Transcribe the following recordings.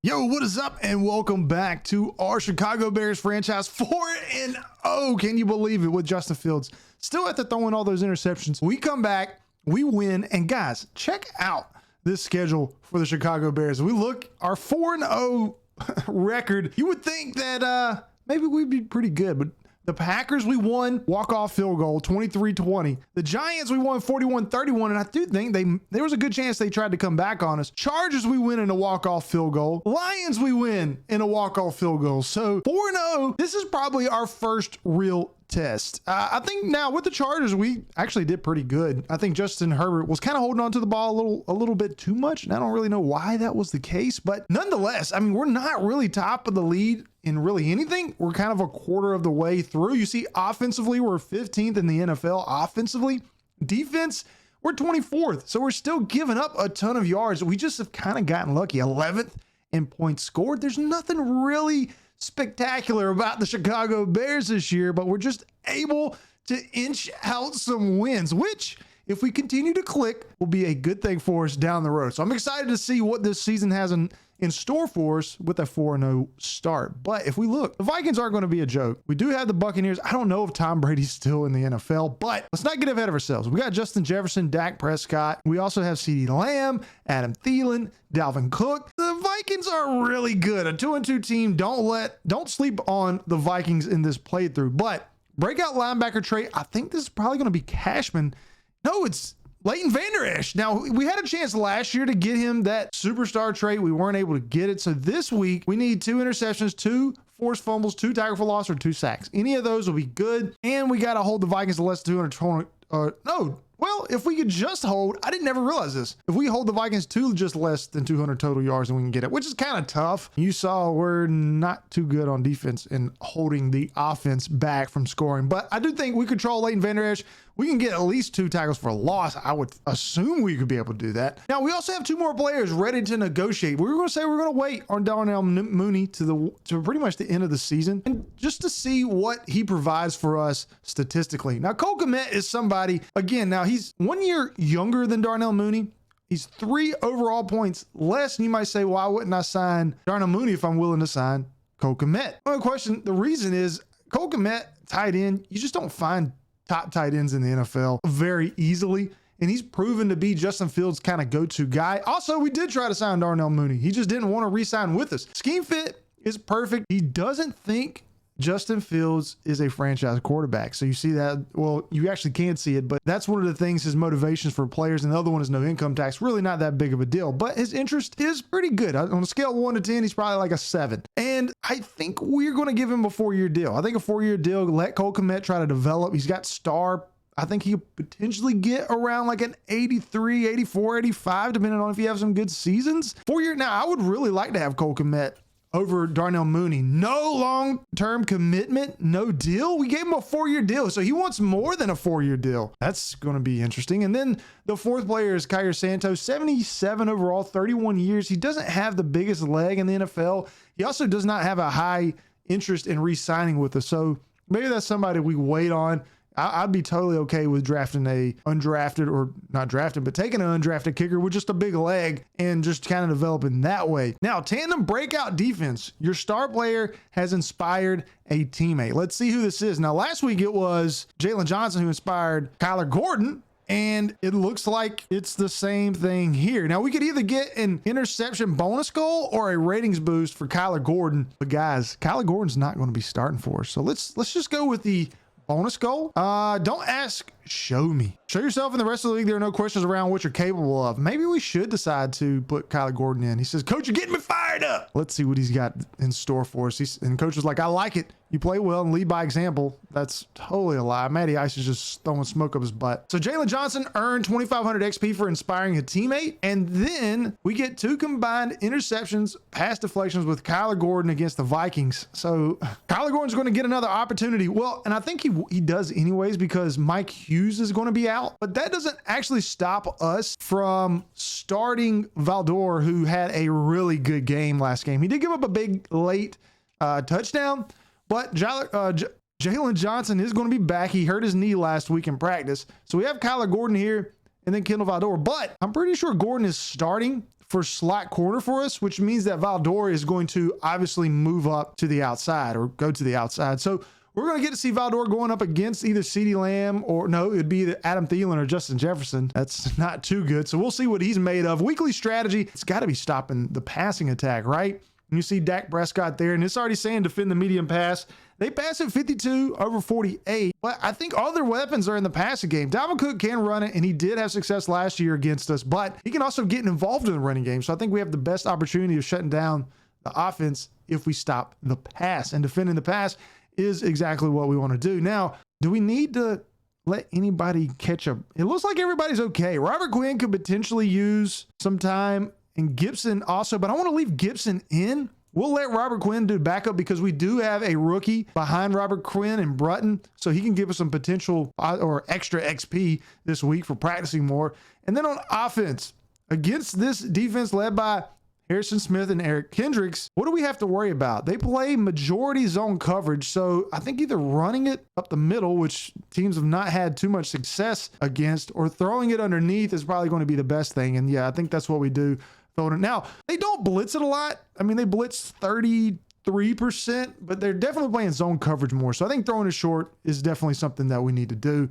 Yo, what is up? And welcome back to our Chicago Bears franchise 4-0. Can you believe it? With Justin Fields still after throwing all those interceptions. We come back, we win, and guys, check out this schedule for the Chicago Bears. We look our 4-0 record. You would think that maybe we'd be pretty good, but the Packers, we won walk-off field goal, 23-20. The Giants, we won 41-31, and I do think there was a good chance they tried to come back on us. Chargers, we win in a walk-off field goal. Lions, we win in a walk-off field goal. So 4-0, this is probably our first real test. I think now with the Chargers, we actually did pretty good. I think Justin Herbert was kind of holding on to the ball a little bit too much, and I don't really know why that was the case, but nonetheless, I mean, we're not really top of the lead in really anything. We're kind of a quarter of the way through. You see, offensively, we're 15th in the NFL offensively. Defense, we're 24th, so we're still giving up a ton of yards. We just have kind of gotten lucky. 11th in points scored. There's nothing really spectacular about the Chicago Bears this year, but we're just able to inch out some wins, which, if we continue to click, will be a good thing for us down the road. So I'm excited to see what this season has in store for us with a 4-0 start. But if we look, the Vikings aren't going to be a joke. We do have the Buccaneers. I don't know if Tom Brady's still in the NFL, but let's not get ahead of ourselves. We got Justin Jefferson, Dak Prescott. We also have CeeDee Lamb, Adam Thielen, Dalvin Cook. The Vikings are really good. A 2-2 team. Don't sleep on the Vikings in this playthrough. But breakout linebacker trade, I think this is probably going to be Cashman. No, it's Leighton Vander Esch. Now, we had a chance last year to get him that superstar trait. We weren't able to get it. So this week, we need 2 interceptions, 2 forced fumbles, 2 tackle for loss, or 2 sacks. Any of those will be good. And we got to hold the Vikings to less than 220. Well, if we could just hold, I didn't never realize this. If we hold the Vikings to just less than 200 total yards, then we can get it, which is kind of tough. You saw we're not too good on defense in holding the offense back from scoring, but I do think we control Leighton Vander Esch. We can get at least 2 tackles for a loss. I would assume we could be able to do that. Now, we also have 2 more players ready to negotiate. We were going to say we're going to wait on Darnell Mooney to pretty much the end of the season, and just to see what he provides for us statistically. Now, Cole Kmet is somebody, again, now he's 1 year younger than Darnell Mooney. He's 3 overall points less, and you might say, why wouldn't I sign Darnell Mooney if I'm willing to sign Cole Kmet? Well, the reason is Cole Kmet, tight end, you just don't find top tight ends in the NFL very easily. And he's proven to be Justin Fields' kind of go-to guy. Also, we did try to sign Darnell Mooney. He just didn't want to re-sign with us. Scheme fit is perfect. He doesn't think Justin Fields is a franchise quarterback. So you see that, well, you actually can't see it, but that's one of the things, his motivations for players. And the other one is no income tax. Really not that big of a deal, but his interest is pretty good. On a scale of 1 to 10, he's probably like a 7. And I think we're going to give him a 4-year deal. I think a 4-year deal, let Cole Kmet try to develop. He's got star. I think he could potentially get around like an 83, 84, 85, depending on if you have some good seasons. 4-year. Now, I would really like to have Cole Kmet over Darnell Mooney. No long-term commitment, no deal. We gave him a 4-year deal, so he wants more than a 4-year deal. That's going to be interesting. And then the 4th player is Cairo Santos, 77 overall, 31 years. He doesn't have the biggest leg in the NFL. He also does not have a high interest in re-signing with us, so maybe that's somebody we wait on. I'd be totally okay with drafting a undrafted, or not drafted, but taking an undrafted kicker with just a big leg and just kind of developing that way. Now, tandem breakout defense. Your star player has inspired a teammate. Let's see who this is. Now, last week it was Jalen Johnson who inspired Kyler Gordon, and it looks like it's the same thing here. Now, we could either get an interception bonus goal or a ratings boost for Kyler Gordon. But guys, Kyler Gordon's not going to be starting for us. So let's just go with the bonus goal. Don't ask, show me. Show yourself in the rest of the league. There are no questions around what you're capable of. Maybe we should decide to put Kyler Gordon in. He says, Coach, you're getting me fired up. Let's see what he's got in store for us. And Coach was like, I like it. You play well and lead by example. That's totally a lie. Matty Ice is just throwing smoke up his butt. So Jalen Johnson earned 2,500 XP for inspiring a teammate. And then we get 2 combined interceptions, pass deflections with Kyler Gordon against the Vikings. So Kyler Gordon's going to get another opportunity. Well, and I think he does anyways, because Mike Hughes is going to be out. But that doesn't actually stop us from starting Valdor, who had a really good game last game. He did give up a big late touchdown, but Jalen Johnson is going to be back. He hurt his knee last week in practice. So we have Kyler Gordon here and then Kendall Valdor. But I'm pretty sure Gordon is starting for slot corner for us, which means that Valdor is going to obviously move up to the outside or go to the outside. So we're going to get to see Valdor going up against either CeeDee Lamb or no, it'd be Adam Thielen or Justin Jefferson. That's not too good. So we'll see what he's made of. Weekly strategy, it's got to be stopping the passing attack, right? And you see Dak Prescott there, and it's already saying defend the medium pass. They pass it 52 over 48, but I think all their weapons are in the passing game. Dalvin Cook can run it, and he did have success last year against us, but he can also get involved in the running game. So I think we have the best opportunity of shutting down the offense if we stop the pass, and defending the pass is exactly what we want to do. Now, do we need to let anybody catch up? It looks like everybody's okay. Robert Quinn could potentially use some time, and Gibson also, but I want to leave Gibson in. We'll let Robert Quinn do backup because we do have a rookie behind Robert Quinn and Brutton, so he can give us some potential or extra XP this week for practicing more. And then on offense, against this defense led by Harrison Smith and Eric Kendricks, what do we have to worry about? They play majority zone coverage, so I think either running it up the middle, which teams have not had too much success against, or throwing it underneath is probably going to be the best thing. And yeah, I think that's what we do. Now, they don't blitz it a lot. I mean, they blitz 33%, but they're definitely playing zone coverage more. So I think throwing it short is definitely something that we need to do.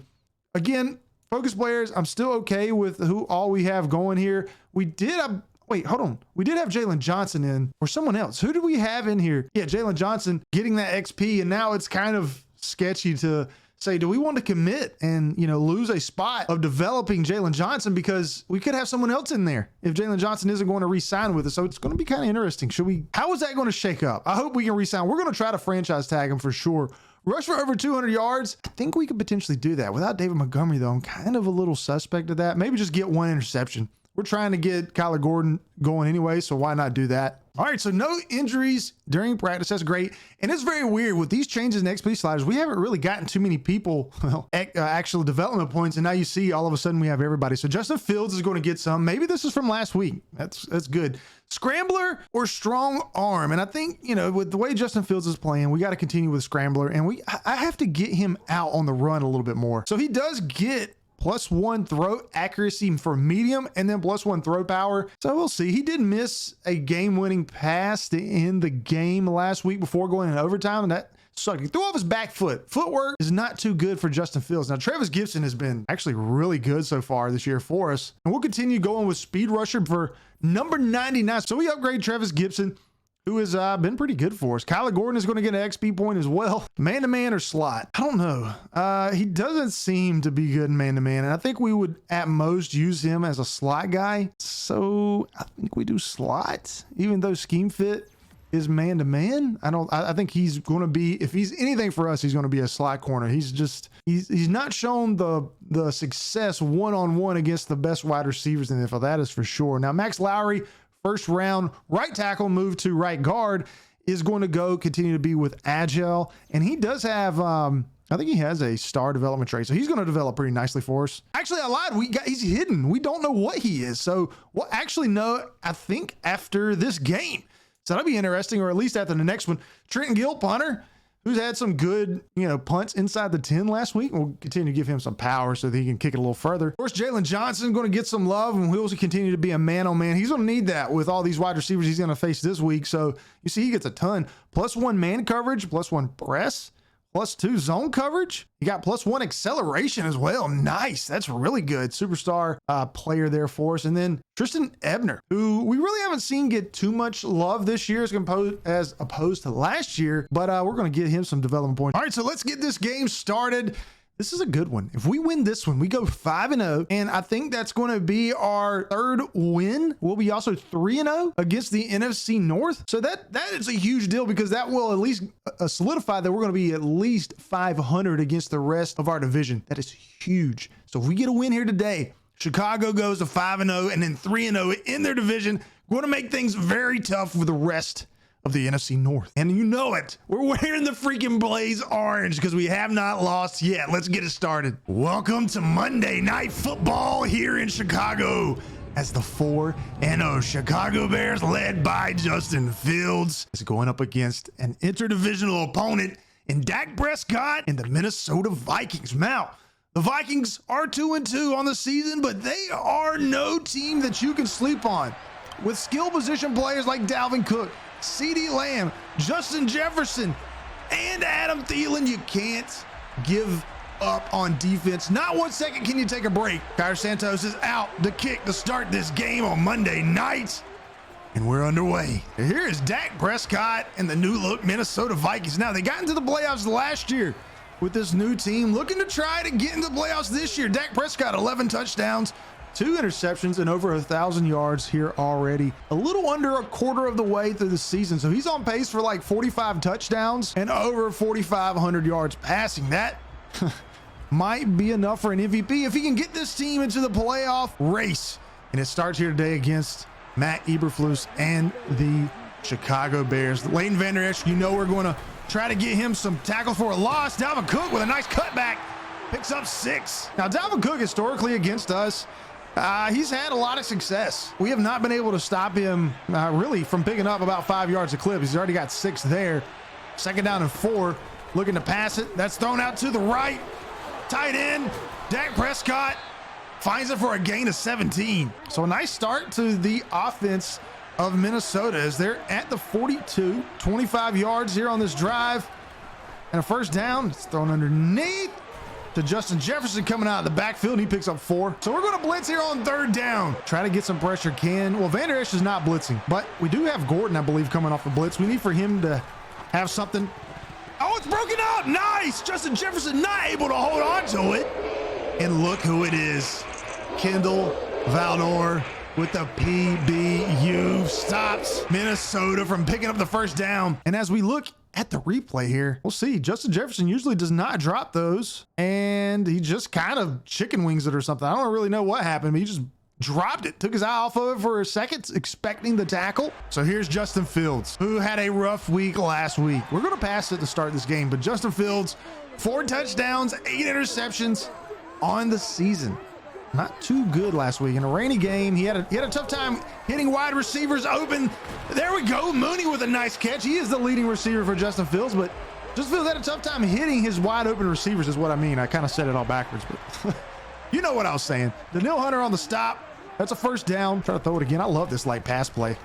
Again, focus players, I'm still okay with who all we have going here. We did have, wait, hold on. We did have Jalen Johnson in, or someone else. Who did we have in here? Yeah, Jalen Johnson getting that XP, and now it's kind of sketchy to say, do we want to commit and, lose a spot of developing Jalen Johnson, because we could have someone else in there if Jalen Johnson isn't going to re-sign with us. So it's going to be kind of interesting. How is that going to shake up? I hope we can re-sign. We're going to try to franchise tag him for sure. Rush for over 200 yards. I think we could potentially do that without David Montgomery, though. I'm kind of a little suspect of that. Maybe just get one interception. We're trying to get Kyler Gordon going anyway, so why not do that? All right, so no injuries during practice. That's great. And it's very weird with these changes in XP sliders. We haven't really gotten too many people, actual development points, and now you see all of a sudden we have everybody. So Justin Fields is going to get some. Maybe this is from last week. That's good. Scrambler or strong arm. And I think, with the way Justin Fields is playing, we got to continue with Scrambler, and I have to get him out on the run a little bit more. So he does get +1 throw accuracy for medium, and then +1 throw power. So we'll see. He did miss a game-winning pass to end the game last week before going in overtime, and that sucked. He threw off his back foot. Footwork is not too good for Justin Fields. Now, Travis Gibson has been actually really good so far this year for us, and we'll continue going with speed rusher for number 99. So we upgrade Travis Gibson, who has been pretty good for us. Kyler Gordon is going to get an XP point as well. Man-to-man or slot? I don't know. He doesn't seem to be good in man-to-man, and I think we would at most use him as a slot guy. So I think we do slot, even though scheme fit is man-to-man. I think he's going to be, if he's anything for us, he's going to be a slot corner. He's not shown the success one-on-one against the best wide receivers in the NFL. That is for sure. Now, Max Lowry, first round right tackle, move to right guard, is going to continue to be with Agile. And he does have, I think he has a star development trait. So he's going to develop pretty nicely for us. Actually, I lied. He's hidden. We don't know what he is. So we'll actually know, I think, after this game. So that'll be interesting, or at least after the next one. Trenton Gill, punter, who's had some good, punts inside the 10 last week. We'll continue to give him some power so that he can kick it a little further. Of course, Jalen Johnson going to get some love, and he'll continue to be a man-on-man. He's going to need that with all these wide receivers he's going to face this week. So you see he gets a ton. +1 man coverage, +1 press, +2 zone coverage. You got +1 acceleration as well. Nice. That's really good. Superstar player there for us. And then Tristan Ebner, who we really haven't seen get too much love this year as opposed to last year, but we're going to get him some development points. All right, so let's get this game started. This is a good one. If we win this one, we go 5-0, and I think that's going to be our third win. We'll be also 3-0 against the NFC North. So that is a huge deal, because that will at least solidify that we're going to be at least 500 against the rest of our division. That is huge. So if we get a win here today, Chicago goes to 5-0 and then 3-0 in their division. We're going to make things very tough for the rest of the NFC North. And you know it. We're wearing the freaking Blaze orange because we have not lost yet. Let's get it started. Welcome to Monday Night Football here in Chicago, as the 4-0 Chicago Bears, led by Justin Fields, is going up against an interdivisional opponent in Dak Prescott and the Minnesota Vikings. Now, the Vikings are 2-2 on the season, but they are no team that you can sleep on. with skill position players like Dalvin Cook, CeeDee Lamb, Justin Jefferson, and Adam Thielen. You can't give up on defense. Not 1 second can you take a break. Kyler Santos is out to kick to start this game on Monday night. And we're underway. Here is Dak Prescott and the new look Minnesota Vikings. Now, they got into the playoffs last year with this new team, looking to try to get into the playoffs this year. Dak Prescott, 11 touchdowns, 2 interceptions, and over 1,000 yards here already. A little under a quarter of the way through the season. So he's on pace for like 45 touchdowns and over 4,500 yards passing. That might be enough for an MVP if he can get this team into the playoff race. And it starts here today against Matt Eberflus and the Chicago Bears. Leighton Vander Esch, you know we're going to try to get him some tackles for a loss. Dalvin Cook with a nice cutback, picks up 6. Now, Dalvin Cook historically against us, he's had a lot of success. We have not been able to stop him really from picking up about 5 yards a clip. He's already got 6 there. 2nd down and 4, looking to pass it. That's thrown out to the right. Tight end, Dak Prescott finds it for a gain of 17. So a nice start to the offense of Minnesota as they're at the 42, 25 yards here on this drive. And a 1st down. It's thrown underneath to Justin Jefferson coming out of the backfield, and he picks up 4. So we're going to blitz here on 3rd down. Try to get some pressure. Well, Vander Esch is not blitzing, but we do have Gordon, I believe, coming off the blitz. We need for him to have something. Oh, it's broken up. Nice. Justin Jefferson not able to hold on to it. And look who it is. Kendall Valdor with the PBU stops Minnesota from picking up the 1st down. And as we look at the replay here, we'll see Justin Jefferson usually does not drop those, and he just kind of chicken wings it or something. I don't really know what happened, but he just dropped it, took his eye off of it for a second, expecting the tackle. So here's Justin Fields, who had a rough week last week. We're going to pass it to start this game, but Justin Fields, 4 touchdowns, 8 interceptions on the season. Not too good last week. In a rainy game, he had a tough time hitting wide receivers open. There we go. Mooney with a nice catch. He is the leading receiver for Justin Fields, but Justin Fields had a tough time hitting his wide open receivers is what I mean. I kind of said it all backwards, but you know what I was saying. Danielle Hunter on the stop. That's a 1st down. Try to throw it again. I love this light pass play.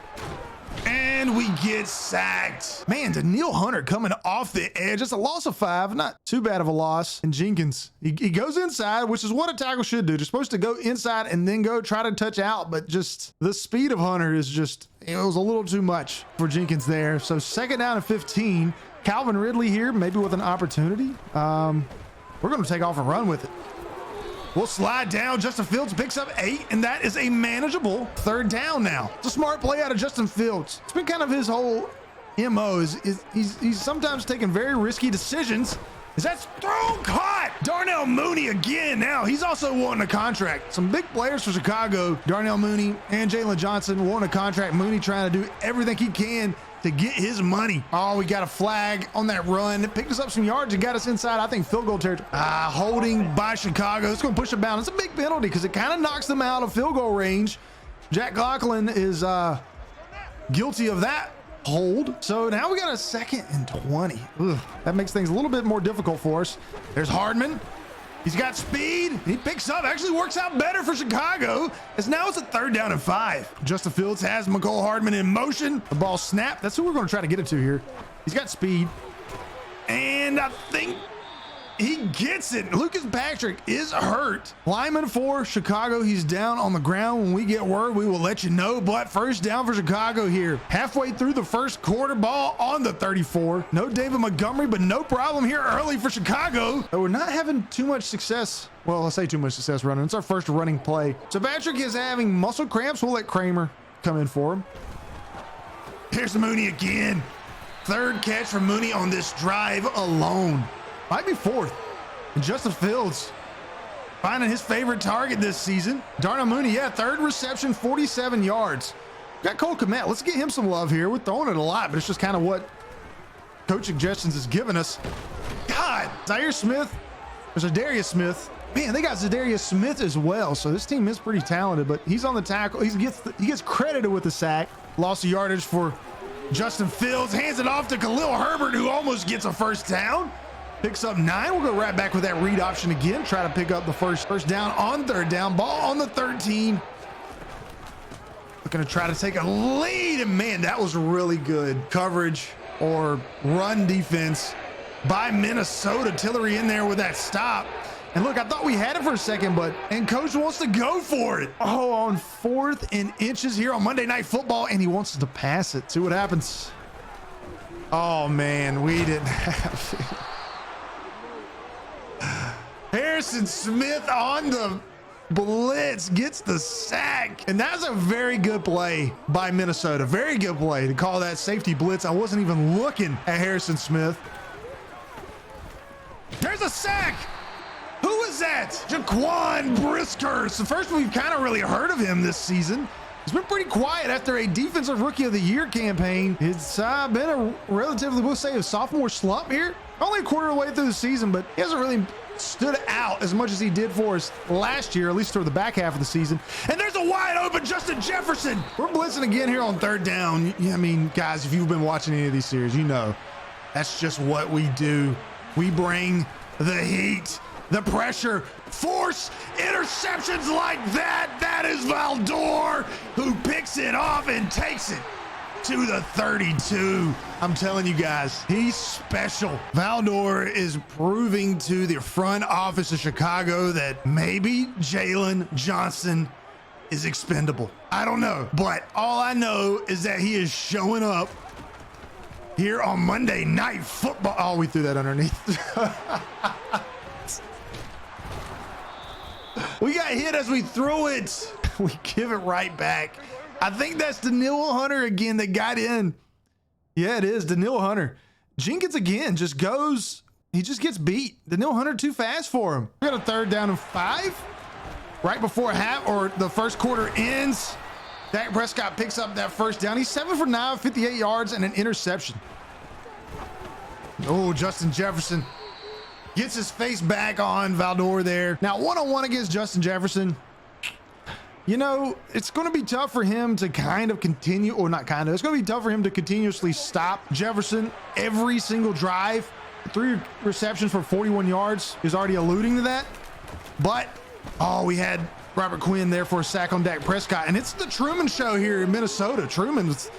And we get sacked. Man, Danielle Hunter coming off the edge. It's a loss of 5. Not too bad of a loss. And Jenkins, he goes inside, which is what a tackle should do. They're supposed to go inside and then go try to touch out, but just the speed of Hunter is just, it was a little too much for Jenkins there. So 2nd down and 15. Calvin Ridley here, maybe with an opportunity. We're going to take off and run with it. We'll slide down. Justin Fields picks up 8, and that is a manageable 3rd down now. It's a smart play out of Justin Fields. It's been kind of his whole MO. He's sometimes taking very risky decisions. Is that throw caught? Darnell Mooney again. Now he's also wanting a contract. Some big players for Chicago, Darnell Mooney and Jalen Johnson, wanting a contract. Mooney trying to do everything he can to get his money. Oh, we got a flag on that run. It picked us up some yards and got us inside, I think, field goal territory. Holding by Chicago. It's going to push them down. It's a big penalty because it kind of knocks them out of field goal range. Jack Lachlan is guilty of that hold. So now we got a 2nd and 20. Ugh, that makes things a little bit more difficult for us. There's Hardman. He's got speed. He picks up. Actually works out better for Chicago, as now it's a 3rd down and 5. Justin Fields has Mecole Hardman in motion. The ball snapped. That's who we're going to try to get it to here. He's got speed. And I think he gets it. Lucas Patrick is hurt. Lineman for Chicago. He's down on the ground. When we get word, we will let you know. But 1st down for Chicago here. Halfway through the 1st quarter, ball on the 34. No David Montgomery, but no problem here early for Chicago. But we're not having too much success. Well, I'll say too much success running. It's our 1st running play. So Patrick is having muscle cramps. We'll let Kramer come in for him. Here's Mooney again. 3rd catch for Mooney on this drive alone. Might be 4th. And Justin Fields finding his favorite target this season. Darnell Mooney, yeah, 3rd reception, 47 yards. Got Cole Kmet. Let's get him some love here. We're throwing it a lot, but it's just kind of what coach suggestions is giving us. God, Zaire Smith. There's a Darius Smith. Man, they got Zadarius Smith as well. So this team is pretty talented, but he's on the tackle. He gets credited with the sack. Loss of yardage for Justin Fields. Hands it off to Khalil Herbert, who almost gets a 1st down. Picks up 9. We'll go right back with that read option again. Try to pick up the first down on 3rd down. Ball on the 13. looking to try to take a lead, and man, that was really good coverage or run defense by Minnesota. Tillery in there with that stop. And look, I thought we had it for a second, and coach wants to go for it. Oh, on 4th and inches here on Monday Night Football, and he wants to pass it. See what happens. Oh man, we didn't have it. Harrison Smith on the blitz gets the sack, and that's a very good play by Minnesota. Very good play to call that safety blitz. I wasn't even looking at Harrison Smith. There's a sack. Who is that? Jaquan Brisker. So first, we've kind of really heard of him this season. He's been pretty quiet after a Defensive Rookie of the Year campaign. It's been a relatively, we'll say, a sophomore slump here. Only a quarter of the way through the season, but he hasn't really stood out as much as he did for us last year, at least toward the back half of the season. And there's a wide open Justin Jefferson. We're blitzing again here on 3rd down. I mean, guys, if you've been watching any of these series, you know that's just what we do. We bring the heat, the pressure, force interceptions like that. That is Valdor, who picks it off and takes it to the 32. I'm telling you guys, he's special. Valdor is proving to the front office of Chicago that maybe Jalen Johnson is expendable. I don't know, but all I know is that he is showing up here on Monday Night Football. Oh, we threw that underneath. We got hit as we threw it. We give it right back. I think that's Danielle Hunter again that got in. Yeah, it is Danielle Hunter. Jenkins again just goes, he just gets beat. Danielle Hunter too fast for him. We got a 3rd down and 5 right before half or the first quarter ends. Dak Prescott picks up that 1st down. He's 7 for 9, 58 yards and an interception. Oh, Justin Jefferson gets his face back on Valdor there. Now, one-on-one against Justin Jefferson. You know, it's going to be tough for him to kind of continue, or not kind of, it's going to be tough for him to continuously stop Jefferson every single drive. 3 receptions for 41 yards is already alluding to that. But, oh, we had Robert Quinn there for a sack on Dak Prescott. And it's the Truman show here in Minnesota. Truman was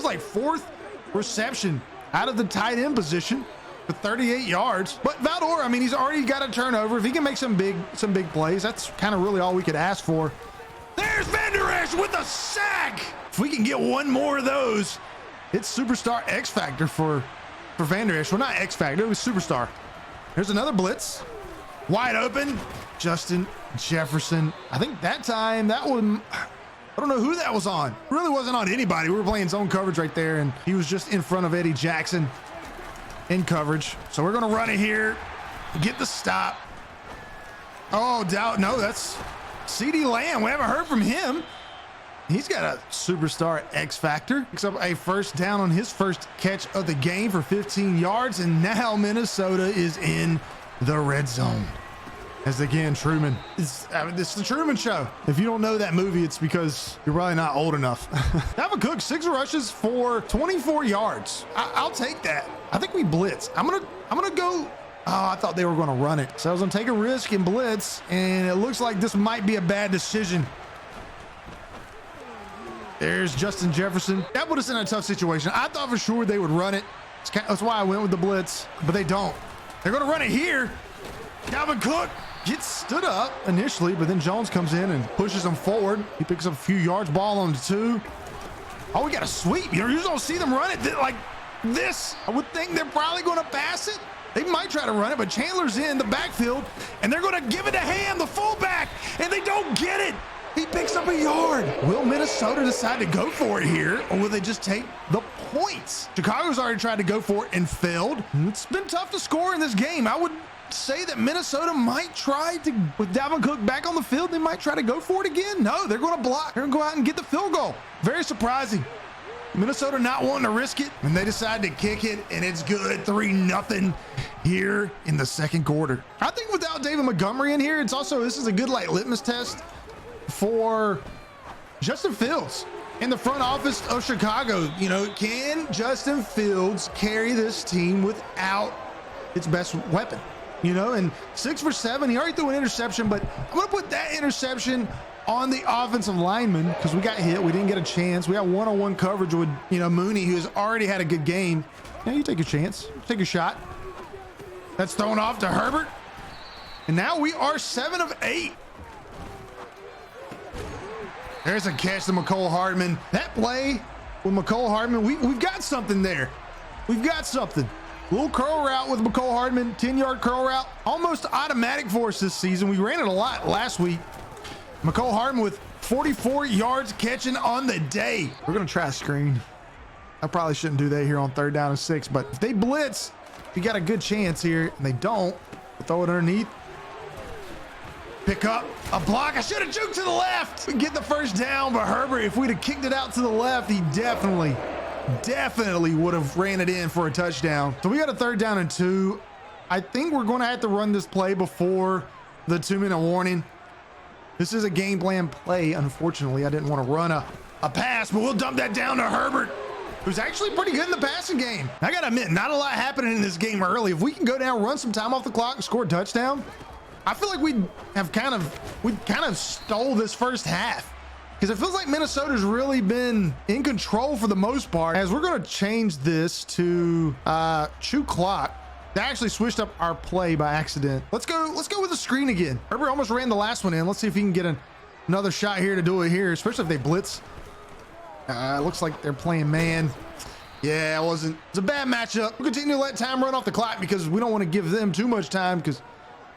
like 4th reception out of the tight end position for 38 yards. But Valdor, I mean, he's already got a turnover. If he can make some big plays, that's kind of really all we could ask for. There's Van Der Esch with a sack. If we can get one more of those, it's superstar X Factor for Van Der Esch. Well, not X Factor, it was superstar. Here's another blitz. Wide open, Justin Jefferson. I think that time, that one, I don't know who that was on. It really wasn't on anybody. We were playing zone coverage right there, and he was just in front of Eddie Jackson in coverage. So we're gonna run it here, get the stop. Oh, no, that's CeeDee Lamb. We haven't heard from him. He's got a superstar X Factor. Picks up a 1st down on his first catch of the game for 15 yards. And now Minnesota is in the red zone. As again, Truman. It's the Truman Show. If you don't know that movie, it's because you're probably not old enough. Dalvin Cook, 6 rushes for 24 yards. I'll take that. I think we blitz. I'm gonna go. Oh, I thought they were going to run it. So I was going to take a risk and blitz, and it looks like this might be a bad decision. There's Justin Jefferson. That put us in a tough situation. I thought for sure they would run it. That's why I went with the blitz, but they don't. They're going to run it here. Dalvin Cook gets stood up initially, but then Jones comes in and pushes him forward. He picks up a few yards, ball on the 2. Oh, we got a sweep. You just don't see them run it like this. I would think they're probably going to pass it. They might try to run it, but Chandler's in the backfield, and they're going to give it to Ham, the fullback, and they don't get it. He picks up a yard. Will Minnesota decide to go for it here, or will they just take the points? Chicago's already tried to go for it and failed. It's been tough to score in this game. I would say that Minnesota might try to, with Dalvin Cook back on the field, they might try to go for it again. No, they're going to block. They're going to go out and get the field goal. Very surprising. Minnesota not wanting to risk it, and they decide to kick it, and it's good. 3-0 here in the 2nd quarter. I think without David Montgomery in here, this is a good litmus test for Justin Fields in the front office of Chicago. You know, can Justin Fields carry this team without its best weapon? You know, and 6 for 7, he already threw an interception, but I'm going to put that interception on the offensive lineman because we got hit. We didn't get a chance. We got one-on-one coverage with, Mooney, who has already had a good game. Now you take a chance. Take a shot. That's thrown off to Herbert. And now we are 7 of 8. There's a catch to McCole Hardman. That play with McCole Hardman, we've got something there. We've got something. Little curl route with McCole Hardman, 10-yard curl route. Almost automatic for us this season. We ran it a lot last week. McCole Hardman with 44 yards catching on the day. We're going to try a screen. I probably shouldn't do that here on 3rd down and 6, but if they blitz, we got a good chance here, and they don't. We'll throw it underneath. Pick up a block. I should have juked to the left. We get the first down, but Herbert, if we'd have kicked it out to the left, he definitely would have ran it in for a touchdown. So we got a 3rd down and 2. I think we're going to have to run this play before the 2-minute warning. This is a game plan play. Unfortunately, I didn't want to run a pass, but we'll dump that down to Herbert, who's actually pretty good in the passing game. I got to admit, not a lot happening in this game early. If we can go down, run some time off the clock, and score a touchdown, I feel like we kind of stole this first half, because it feels like Minnesota's really been in control for the most part. As we're going to change this to chew clock. They actually switched up our play by accident. Let's go with the screen again. Herbert almost ran the last one in. Let's see if he can get another shot here to do it here, especially if they blitz. It looks like they're playing man. Yeah, it's a bad matchup. We'll continue to let time run off the clock because we don't want to give them too much time because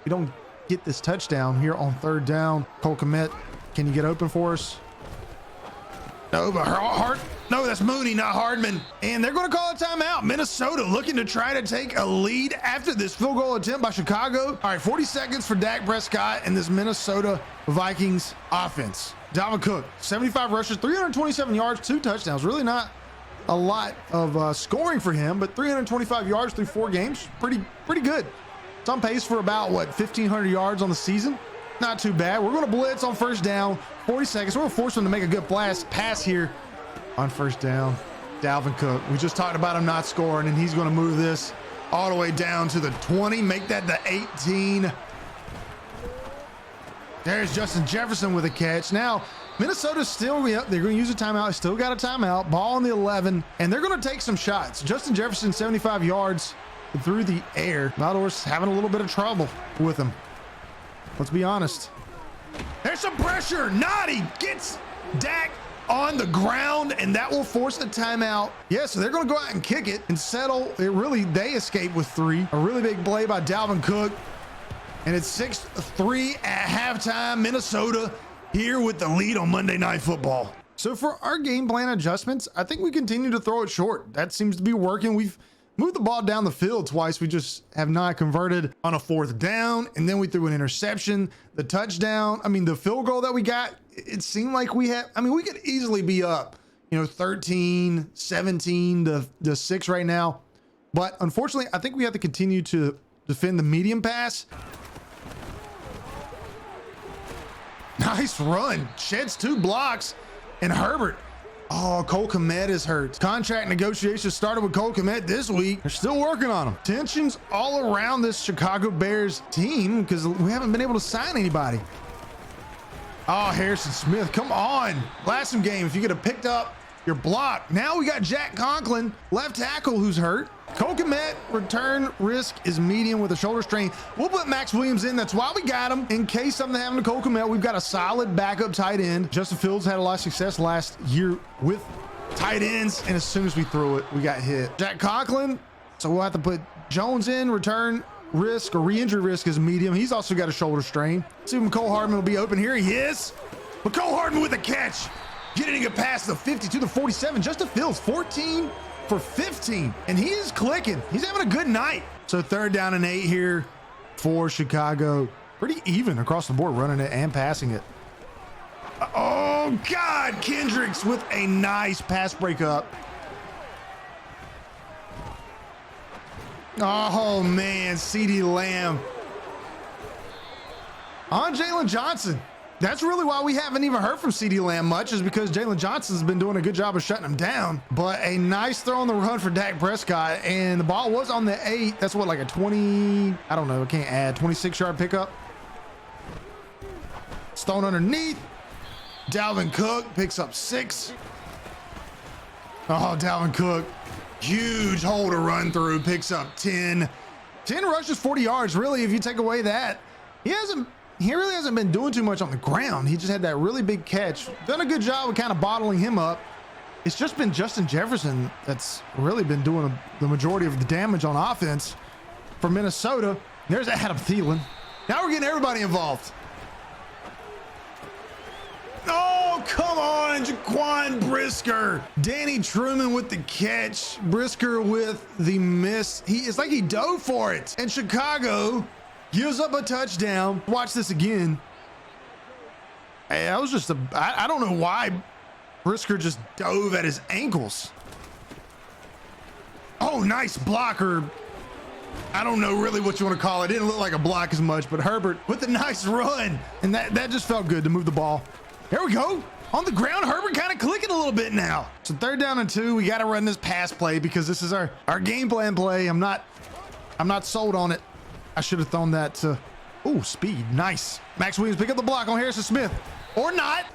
we don't get this touchdown here on 3rd down. Cole Kmet, can you get open for us? No, but no, that's Mooney, not Hardman. And they're going to call a timeout. Minnesota looking to try to take a lead after this field goal attempt by Chicago. All right, 40 seconds for Dak Prescott and this Minnesota Vikings offense. Dalvin Cook, 75 rushes, 327 yards, 2 touchdowns. Really not a lot of scoring for him, but 325 yards through 4 games. Pretty good. It's on pace for about, 1,500 yards on the season. Not too bad. We're going to blitz on 1st down, 40 seconds. We're going to force them to make a good pass here on 1st down. Dalvin Cook. We just talked about him not scoring, and he's going to move this all the way down to the 20, make that the 18. There's Justin Jefferson with a catch. Now, Minnesota's still, they're going to use a timeout. Still got a timeout. Ball on the 11, and they're going to take some shots. Justin Jefferson, 75 yards through the air. Valdor's having a little bit of trouble with him. Let's be honest. There's some pressure. Noddy gets Dak on the ground, and that will force a timeout. Yeah, so they're going to go out and kick it and settle. They escape with 3. A really big play by Dalvin Cook. And it's 6-3 at halftime. Minnesota here with the lead on Monday Night Football. So for our game plan adjustments, I think we continue to throw it short. That seems to be working. We've moved the ball down the field twice. We just have not converted on a 4th down. And then we threw an interception, the touchdown. I mean, the field goal that we got, it seemed like we could easily be up, 13, 17 to 6 right now. But unfortunately, I think we have to continue to defend the medium pass. Nice run. Sheds 2 blocks. And Herbert. Oh, Cole Kmet is hurt. Contract negotiations started with Cole Kmet this week. They're still working on him. Tensions all around this Chicago Bears team because we haven't been able to sign anybody. Oh, Harrison Smith, come on. Last game, if you could have picked up your block. Now we got Jack Conklin, left tackle, who's hurt. Cole Kmet, return risk is medium with a shoulder strain. We'll put Max Williams in. That's why we got him. In case something happened to Cole Kmet, we've got a solid backup tight end. Justin Fields had a lot of success last year with tight ends, and as soon as we threw it, we got hit. Jack Conklin, so we'll have to put Jones in. Return risk or re-injury risk is medium. He's also got a shoulder strain. See if McCole Hardman will be open here. He is. McCole Hardman with a catch. Getting it past the 50 to the 47. Justin Fields, 14 for 15, and he is clicking. He's having a good night. So 3rd down and 8 here for Chicago. Pretty even across the board, running it and passing it. Oh, God. Kendricks with a nice pass breakup. Oh, man. CeeDee Lamb on Jalen Johnson. That's really why we haven't even heard from CeeDee Lamb much, is because Jalen Johnson's been doing a good job of shutting him down. But a nice throw on the run for Dak Prescott, and the ball was on the 8. That's what, like a 20, I don't know, I can't add, 26-yard pickup. It's thrown underneath. Dalvin Cook picks up 6. Oh, Dalvin Cook, huge hole to run through, picks up 10. 10 rushes, 40 yards. Really, if you take away that, he really hasn't been doing too much on the ground. He just had that really big catch. Done a good job of kind of bottling him up. It's just been Justin Jefferson that's really been doing the majority of the damage on offense for Minnesota. There's Adam Thielen. Now we're getting everybody involved. Oh, come on, Jaquan Brisker. Danny Truman with the catch. Brisker with the miss. It's like he dove for it. And Chicago gives up a touchdown. Watch this again. Hey, that was just I don't know why Brisker just dove at his ankles. Oh, nice blocker. I don't know really what you want to call it. It didn't look like a block as much, but Herbert with a nice run. And that just felt good to move the ball. There we go. On the ground, Herbert kind of clicking a little bit now. So 3rd down and 2. We got to run this pass play because this is our game plan play. I'm not sold on it. I should have thrown that to, oh, speed. Nice. Max Williams pick up the block on Harrison Smith. Or not.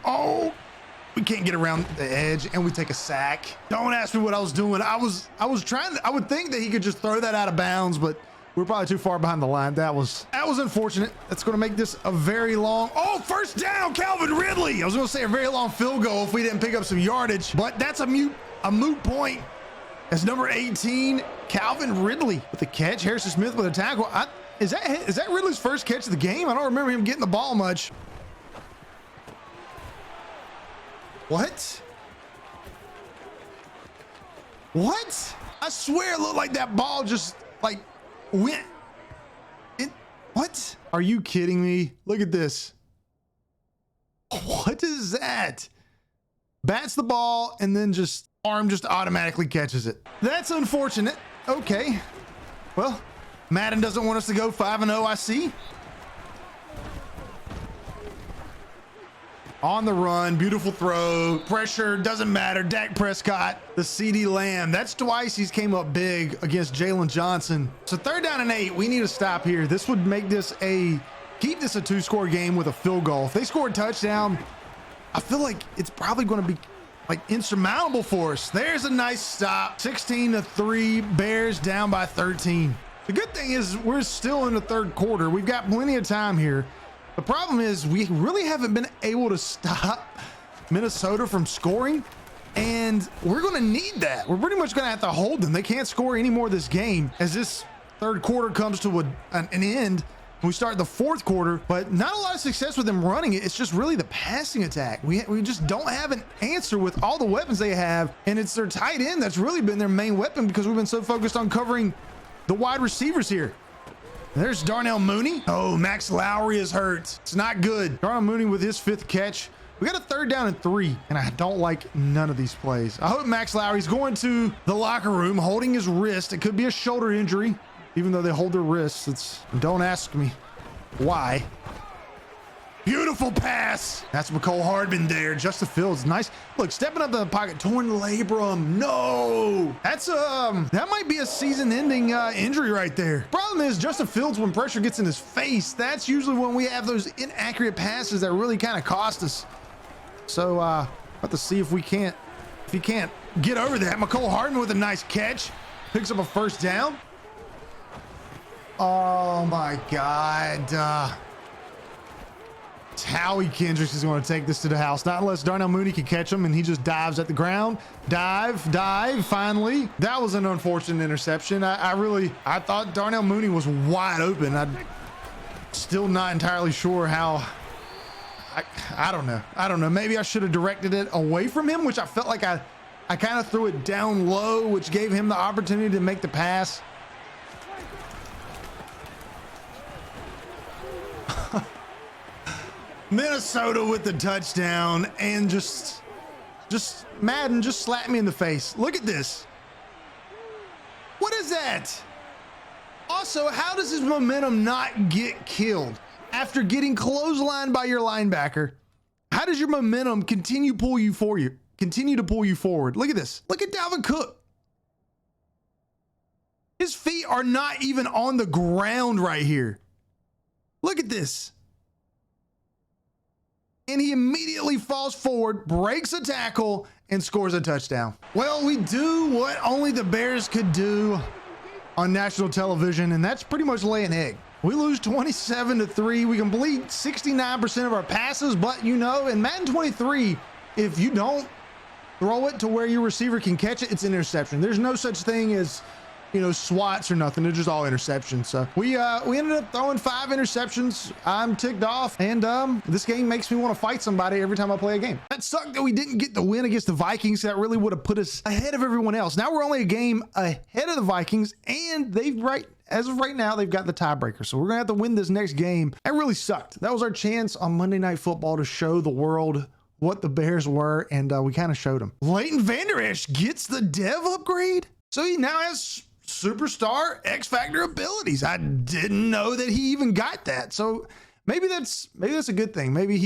Oh, we can't get around the edge and we take a sack. Don't ask me what I was doing. I was trying to, I would think that he could just throw that out of bounds, but we're probably too far behind the line. That was unfortunate. That's going to make this a very long, oh, 1st down, Calvin Ridley. I was going to say a very long field goal if we didn't pick up some yardage, but that's a moot point. As number 18, Calvin Ridley with the catch. Harrison Smith with a tackle. Is that Ridley's first catch of the game? I don't remember him getting the ball much. What? What? I swear it looked like that ball just like went. What? Are you kidding me? Look at this. What is that? Bats the ball and then just arm just automatically catches it. That's unfortunate. Okay. Well, Madden doesn't want us to go 5-0, I see. On the run, beautiful throw, pressure, doesn't matter. Dak Prescott, the CeeDee Lamb. That's twice he's came up big against Jalen Johnson. So 3rd down and 8, we need to stop here. This would make this keep this a 2-score game with a field goal. If they score a touchdown, I feel like it's probably going to be like insurmountable for us. There's a nice stop. 16-3, Bears down by 13. The good thing is we're still in the 3rd quarter. We've got plenty of time here. The problem is we really haven't been able to stop Minnesota from scoring, and we're going to need that. We're pretty much going to have to hold them. They can't score any more this game as this 3rd quarter comes to an end. We start the 4th quarter, but not a lot of success with them running it. It's just really the passing attack. We just don't have an answer with all the weapons they have, and it's their tight end that's really been their main weapon because we've been so focused on covering the wide receivers here. There's Darnell Mooney. Oh, Max Lowry is hurt. It's not good. Darnell Mooney with his 5th catch. We got a 3rd down and 3, and I don't like none of these plays. I hope Max Lowry's going to the locker room holding his wrist. It could be a shoulder injury, even though they hold their wrists. Don't ask me why. Beautiful pass. That's McCole Hardman there. Justin Fields, nice. Look, stepping up in the pocket, torn labrum. No, that's that might be a season-ending injury right there. Problem is, Justin Fields, when pressure gets in his face, that's usually when we have those inaccurate passes that really kind of cost us. So have to see if he can't get over that. McCole Hardman with a nice catch, picks up a 1st down. Oh my God. Howie Kendricks is going to take this to the house. Not unless Darnell Mooney can catch him and he just dives at the ground. Dive, finally. That was an unfortunate interception. I thought Darnell Mooney was wide open. I'm still not entirely sure how. I don't know. Maybe I should have directed it away from him, which I felt like I kind of threw it down low, which gave him the opportunity to make the pass. Minnesota with the touchdown, and just Madden just slapped me in the face. Look at this. What is that? Also, how does his momentum not get killed after getting clotheslined by your linebacker? How does your momentum continue to pull you forward? Look at this. Look at Dalvin Cook. His feet are not even on the ground right here. Look at this. and he immediately falls forward, breaks a tackle, and scores a touchdown. Well, we do what only the Bears could do on national television, and that's pretty much lay an egg. We lose 27-3. We complete 69% of our passes, but you know, in Madden 23, if you don't throw it to where your receiver can catch it, it's an interception. There's no such thing as, you know, swats or nothing. They're just all interceptions. So we ended up throwing 5 interceptions. I'm ticked off, and this game makes me want to fight somebody every time I play a game. That sucked that we didn't get the win against the Vikings. That really would have put us ahead of everyone else. Now we're only a game ahead of the Vikings, and as of right now, they've got the tiebreaker. So we're gonna have to win this next game. That really sucked. That was our chance on Monday Night Football to show the world what the Bears were, and we kind of showed them. Leighton Vander Esch gets the dev upgrade, so he now has superstar X Factor abilities. I didn't know that he even got that. So maybe that's a good thing. Maybe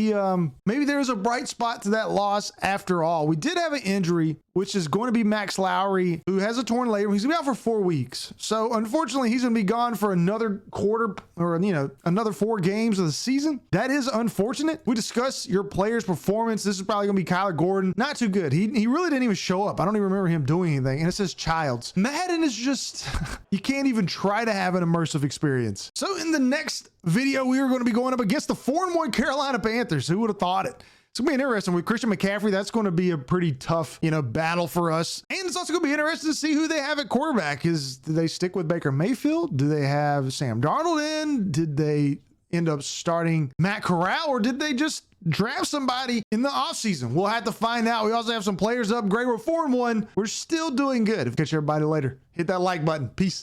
maybe there's a bright spot to that loss after all. We did have an injury, which is going to be Max Lowry, who has a torn labrum. He's gonna be out for 4 weeks. So unfortunately, he's gonna be gone for another quarter, or another 4 games of the season. That is unfortunate. We discussed your player's performance. This is probably gonna be Kyler Gordon. Not too good. He really didn't even show up. I don't even remember him doing anything. And it says Childs. Madden is just, you can't even try to have an immersive experience. So in the next video, we are going to be going up against the 4-1 Carolina Panthers. Who would have thought it? It's gonna be interesting with Christian McCaffrey. That's going to be a pretty tough, battle for us. And it's also gonna be interesting to see who they have at quarterback. Do they stick with Baker Mayfield? Do they have Sam Darnold in? Did they end up starting Matt Corral, or did they just draft somebody in the offseason? We'll have to find out. We also have some players upgrade. We're 4-1. We're still doing good. Catch everybody later. Hit that like button. Peace.